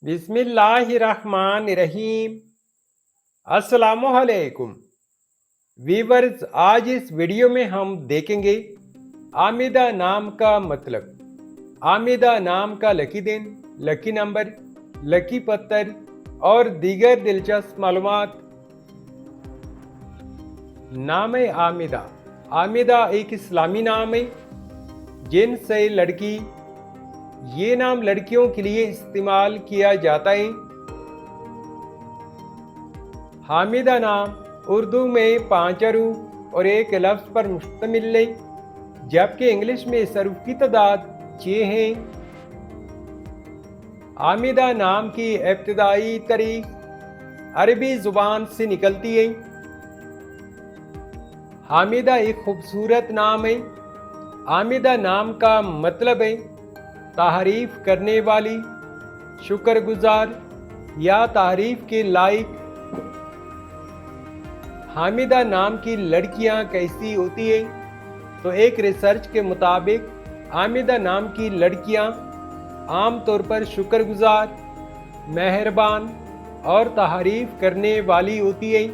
बिस्मिल्लाहिर्रहमानिर्रहीम। अस्सलामुअलैकुम वीवर्स, आज इस वीडियो में हम देखेंगे आमिदा नाम का मतलब। आमिदा नाम का लकी दिन, लकी नंबर, लकी पत्थर और दीगर दिलचस्प मालूमात। नाम आमिदा। आमिदा एक इस्लामी नाम है जिनसे लड़की, ये नाम लड़कियों के लिए इस्तेमाल किया जाता है। हामिदा नाम उर्दू में 5 हरूफ और एक लफ्ज़ पर मुश्तमिल है, जबकि इंग्लिश में इस हरूफ की तादाद 6 है। हामिदा नाम की इब्तिदाई तारीख अरबी ज़ुबान से निकलती है। हामिदा एक खूबसूरत नाम है। हामिदा नाम का मतलब है तारीफ करने वाली, शुक्रगुजार या तारीफ के लायक। हामिदा नाम की लड़कियां कैसी होती हैं? तो एक रिसर्च के मुताबिक हामिदा नाम की लड़कियां आमतौर पर शुक्रगुजार, मेहरबान और तारीफ करने वाली होती हैं।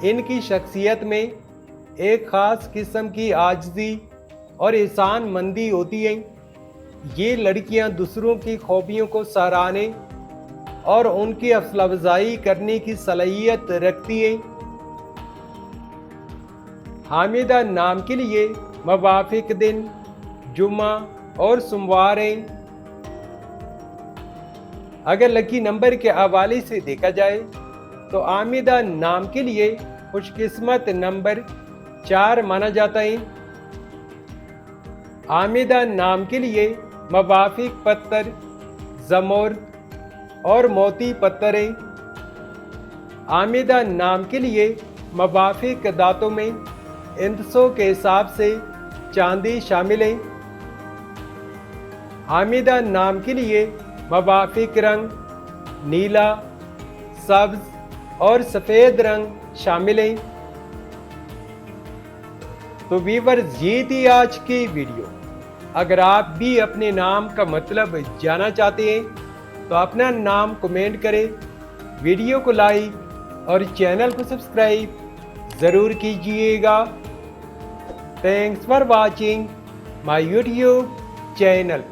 इनकी शख्सियत में एक ख़ास किस्म की आजिज़ी और एहसान मंदी होती है। ये लड़कियां दूसरों की खूबियों को सराहने और उनकी हौसला अफजाई करने की सलाहियत रखती हैं। हामिदा नाम के लिए मुवाफिक दिन जुम्मा और सोमवार हैं। अगर लकी नंबर के हवाले से देखा जाए तो हामिदा नाम के लिए खुशकिस्मत नंबर 4 माना जाता है। हामिदा नाम के लिए मुवाफिक पत्थर जमोर्द और मोती पत्थर है। हामिदा नाम के लिए मुवाफिक दांतों में इंसों के हिसाब से चांदी शामिल है। हामिदा नाम के लिए मुवाफिक रंग नीला, सब्ज और सफ़ेद रंग शामिल है। तो व्यूअर्स, ये थी आज की वीडियो। अगर आप भी अपने नाम का मतलब जानना चाहते हैं तो अपना नाम कमेंट करें, वीडियो को लाइक और चैनल को सब्सक्राइब ज़रूर कीजिएगा। Thanks for watching my YouTube channel.